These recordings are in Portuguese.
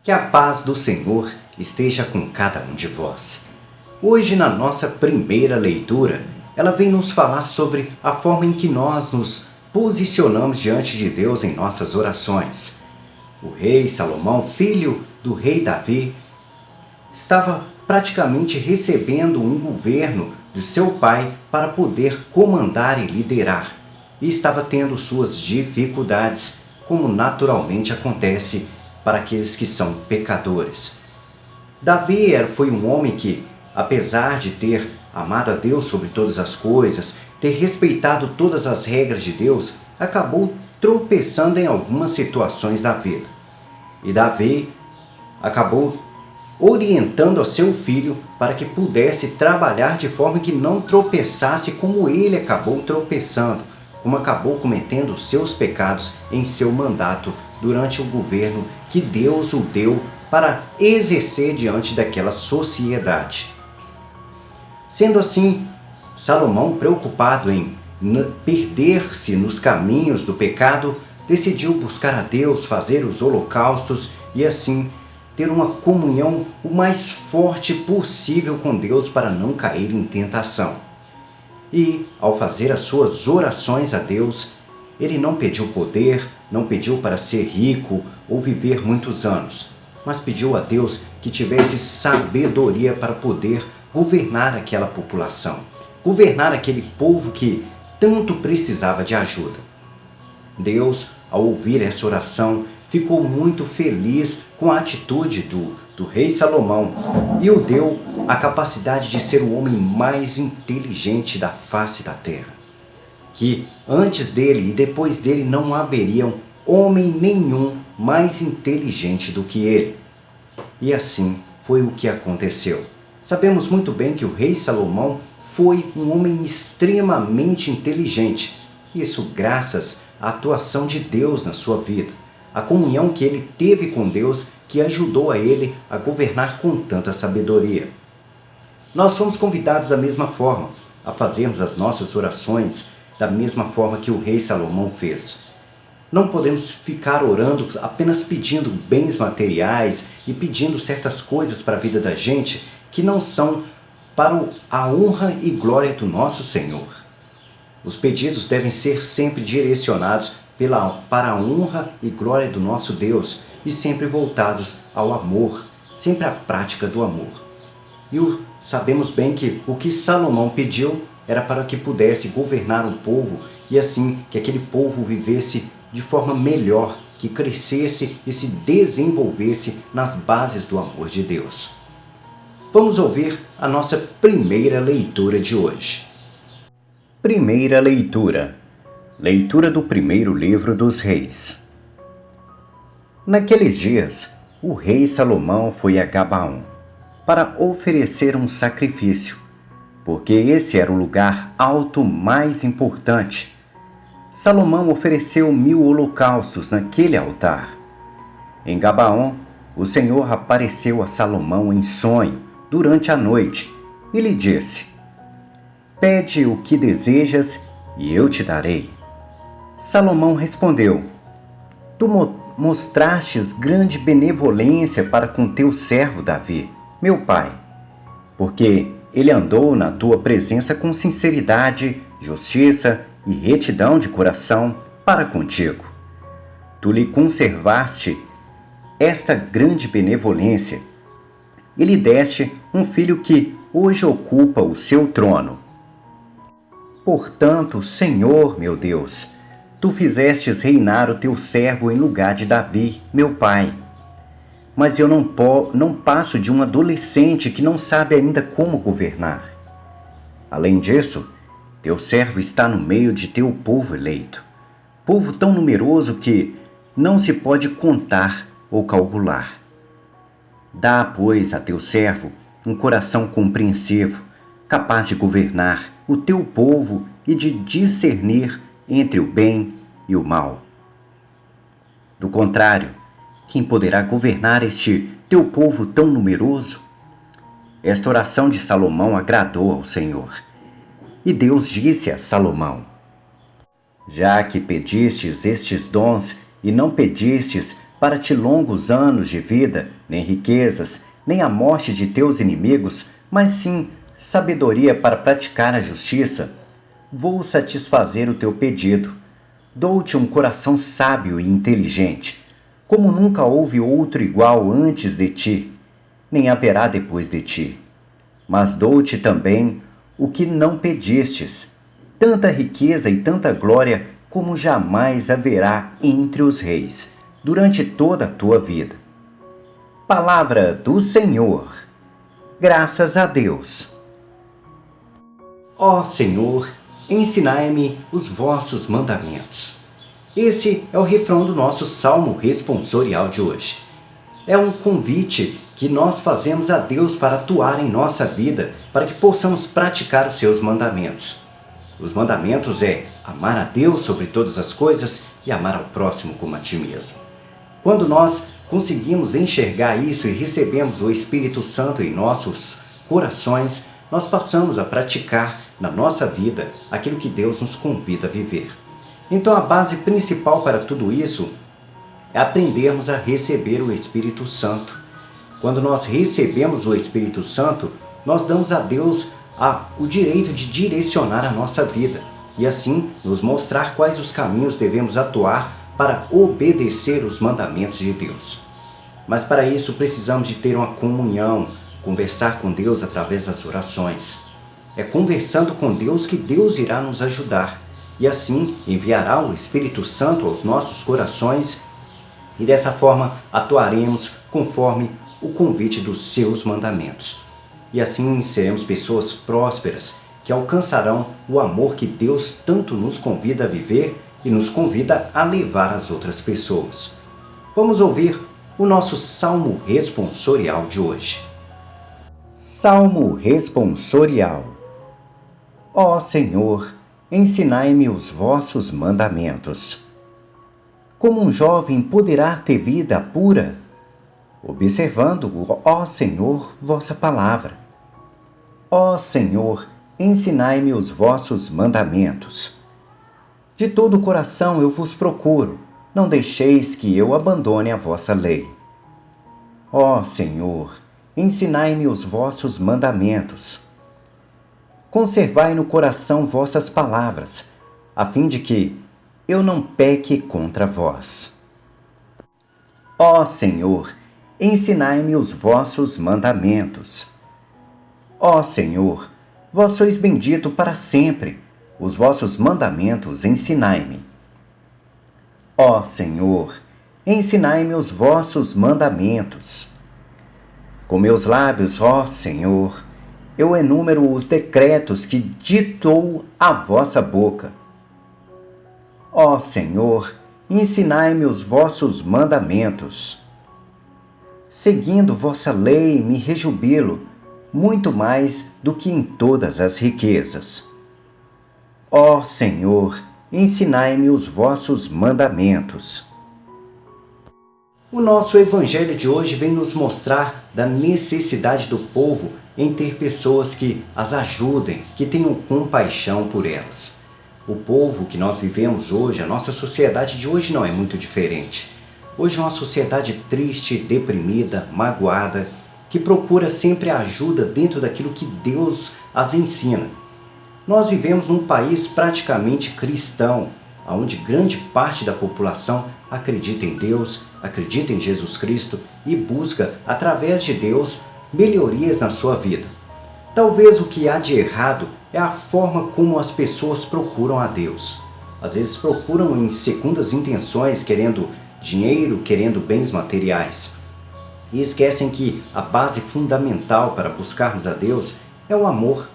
Que a paz do Senhor esteja com cada um de vós. Hoje, na nossa primeira leitura, ela vem nos falar sobre a forma em que nós nos posicionamos diante de Deus em nossas orações. O rei Salomão, filho do rei Davi, estava praticamente recebendo um governo do seu pai para poder comandar e liderar. E estava tendo suas dificuldades, como naturalmente acontece para aqueles que são pecadores. Davi foi um homem que, apesar de ter amado a Deus sobre todas as coisas, ter respeitado todas as regras de Deus, acabou tropeçando em algumas situações da vida. E Davi acabou orientando a seu filho para que pudesse trabalhar de forma que não tropeçasse como ele acabou tropeçando, como acabou cometendo os seus pecados em seu mandato durante o governo que Deus o deu para exercer diante daquela sociedade. Sendo assim, Salomão, preocupado em perder-se nos caminhos do pecado, decidiu buscar a Deus, fazer os holocaustos e assim ter uma comunhão o mais forte possível com Deus para não cair em tentação. E, ao fazer as suas orações a Deus, ele não pediu poder, não pediu para ser rico ou viver muitos anos, mas pediu a Deus que tivesse sabedoria para poder governar aquela população, governar aquele povo que tanto precisava de ajuda. Deus, ao ouvir essa oração, ficou muito feliz com a atitude do rei Salomão e o deu a capacidade de ser o homem mais inteligente da face da terra. Que antes dele e depois dele não haveriam homem nenhum mais inteligente do que ele. E assim foi o que aconteceu. Sabemos muito bem que o rei Salomão foi um homem extremamente inteligente. Isso graças à atuação de Deus na sua vida. A comunhão que ele teve com Deus que ajudou a ele a governar com tanta sabedoria. Nós somos convidados da mesma forma a fazermos as nossas orações da mesma forma que o rei Salomão fez. Não podemos ficar orando apenas pedindo bens materiais e pedindo certas coisas para a vida da gente que não são para a honra e glória do nosso Senhor. Os pedidos devem ser sempre direcionados para a honra e glória do nosso Deus e sempre voltados ao amor, sempre à prática do amor. E sabemos bem que o que Salomão pediu era para que pudesse governar um povo e assim que aquele povo vivesse de forma melhor, que crescesse e se desenvolvesse nas bases do amor de Deus. Vamos ouvir a nossa primeira leitura de hoje. Primeira leitura. Leitura do primeiro livro dos Reis. Naqueles dias, o rei Salomão foi a Gabaon para oferecer um sacrifício, porque esse era o lugar alto mais importante. Salomão ofereceu 1000 holocaustos naquele altar. Em Gabaon, o Senhor apareceu a Salomão em sonho durante a noite e lhe disse: "Pede o que desejas e eu te darei." Salomão respondeu: "Tu mostrastes grande benevolência para com teu servo Davi, meu pai, porque ele andou na tua presença com sinceridade, justiça e retidão de coração para contigo. Tu lhe conservaste esta grande benevolência e lhe deste um filho que hoje ocupa o seu trono. Portanto, Senhor, meu Deus, tu fizestes reinar o teu servo em lugar de Davi, meu pai. Mas eu não passo de um adolescente que não sabe ainda como governar. Além disso, teu servo está no meio de teu povo eleito, povo tão numeroso que não se pode contar ou calcular. Dá, pois, a teu servo um coração compreensivo, capaz de governar o teu povo e de discernir entre o bem e o mal. Do contrário, quem poderá governar este teu povo tão numeroso?" Esta oração de Salomão agradou ao Senhor. E Deus disse a Salomão: "Já que pedistes estes dons e não pedistes para-te longos anos de vida, nem riquezas, nem a morte de teus inimigos, mas sim sabedoria para praticar a justiça, vou satisfazer o teu pedido. Dou-te um coração sábio e inteligente, como nunca houve outro igual antes de ti, nem haverá depois de ti. Mas dou-te também o que não pedistes, tanta riqueza e tanta glória como jamais haverá entre os reis, durante toda a tua vida. Palavra do Senhor. Graças a Deus. Ó Senhor, ensinai-me os vossos mandamentos. Esse é o refrão do nosso salmo responsorial de hoje. É um convite que nós fazemos a Deus para atuar em nossa vida, para que possamos praticar os seus mandamentos. Os mandamentos é amar a Deus sobre todas as coisas e amar ao próximo como a ti mesmo. Quando nós conseguimos enxergar isso e recebemos o Espírito Santo em nossos corações, nós passamos a praticar na nossa vida aquilo que Deus nos convida a viver. Então a base principal para tudo isso é aprendermos a receber o Espírito Santo. Quando nós recebemos o Espírito Santo, nós damos a Deus o direito de direcionar a nossa vida e assim nos mostrar quais os caminhos devemos atuar para obedecer os mandamentos de Deus. Mas para isso precisamos de ter uma comunhão, conversar com Deus através das orações. É conversando com Deus que Deus irá nos ajudar e assim enviará o Espírito Santo aos nossos corações e dessa forma atuaremos conforme o convite dos seus mandamentos. E assim seremos pessoas prósperas que alcançarão o amor que Deus tanto nos convida a viver e nos convida a levar às outras pessoas. Vamos ouvir o nosso Salmo responsorial de hoje. Salmo responsorial. Ó Senhor, ensinai-me os vossos mandamentos. Como um jovem poderá ter vida pura? Observando, ó Senhor, vossa palavra. Ó Senhor, ensinai-me os vossos mandamentos. De todo o coração eu vos procuro, não deixeis que eu abandone a vossa lei. Ó Senhor, ensinai-me os vossos mandamentos. Conservai no coração vossas palavras, a fim de que eu não peque contra vós. Ó Senhor, ensinai-me os vossos mandamentos. Ó Senhor, vós sois bendito para sempre, os vossos mandamentos ensinai-me. Ó Senhor, ensinai-me os vossos mandamentos. Com meus lábios, ó Senhor, eu enúmero os decretos que ditou a vossa boca. Ó Senhor, ensinai-me os vossos mandamentos. Seguindo vossa lei me rejubilo, muito mais do que em todas as riquezas. Ó Senhor, ensinai-me os vossos mandamentos. O nosso evangelho de hoje vem nos mostrar da necessidade do povo em ter pessoas que as ajudem, que tenham compaixão por elas. O povo que nós vivemos hoje, a nossa sociedade de hoje não é muito diferente. Hoje é uma sociedade triste, deprimida, magoada, que procura sempre a ajuda dentro daquilo que Deus as ensina. Nós vivemos num país praticamente cristão, onde grande parte da população acredita em Deus, acredita em Jesus Cristo e busca, através de Deus, melhorias na sua vida. Talvez o que há de errado é a forma como as pessoas procuram a Deus. Às vezes procuram em segundas intenções, querendo dinheiro, querendo bens materiais. E esquecem que a base fundamental para buscarmos a Deus é o amor.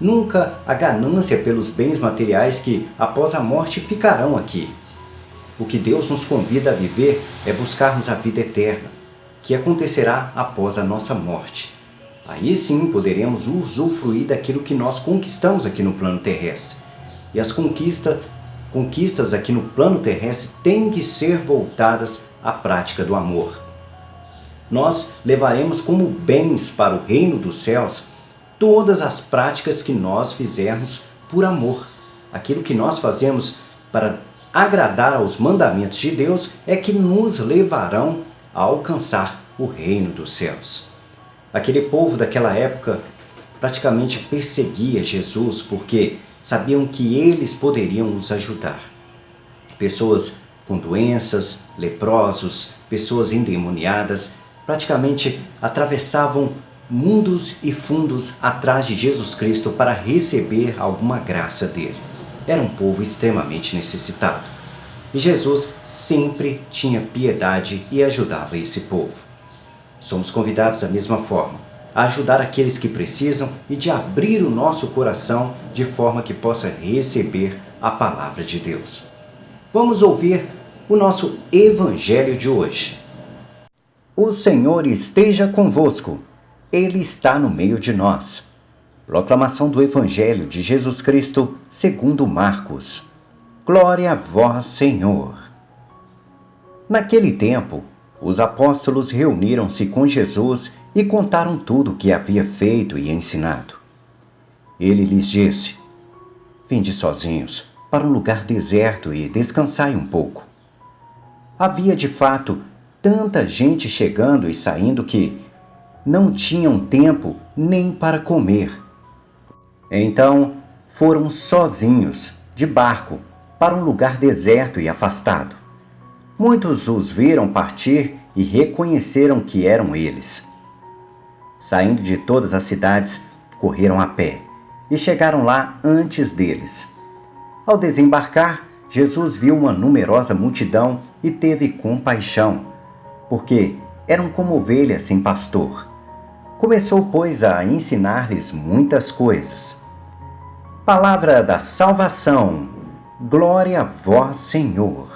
Nunca a ganância pelos bens materiais que, após a morte, ficarão aqui. O que Deus nos convida a viver é buscarmos a vida eterna, que acontecerá após a nossa morte. Aí sim poderemos usufruir daquilo que nós conquistamos aqui no plano terrestre. E as conquistas aqui no plano terrestre têm que ser voltadas à prática do amor. Nós levaremos como bens para o reino dos céus todas as práticas que nós fizermos por amor. Aquilo que nós fazemos para agradar aos mandamentos de Deus é que nos levarão a alcançar o reino dos céus. Aquele povo daquela época praticamente perseguia Jesus porque sabiam que eles poderiam os ajudar. Pessoas com doenças, leprosos, pessoas endemoniadas, praticamente atravessavam mundos e fundos atrás de Jesus Cristo para receber alguma graça dele. Era um povo extremamente necessitado. E Jesus sempre tinha piedade e ajudava esse povo. Somos convidados da mesma forma a ajudar aqueles que precisam e de abrir o nosso coração de forma que possa receber a palavra de Deus. Vamos ouvir o nosso Evangelho de hoje. O Senhor esteja convosco. Ele está no meio de nós. Proclamação do Evangelho de Jesus Cristo segundo Marcos. Glória a vós, Senhor. Naquele tempo, os apóstolos reuniram-se com Jesus e contaram tudo o que havia feito e ensinado. Ele lhes disse: Vinde sozinhos para um lugar deserto e descansai um pouco. Havia de fato tanta gente chegando e saindo que não tinham tempo nem para comer. Então foram sozinhos, de barco, para um lugar deserto e afastado. Muitos os viram partir e reconheceram que eram eles. Saindo de todas as cidades, correram a pé e chegaram lá antes deles. Ao desembarcar, Jesus viu uma numerosa multidão e teve compaixão, porque eram como ovelhas sem pastor. Começou, pois, a ensinar-lhes muitas coisas. Palavra da salvação. Glória a vós, Senhor.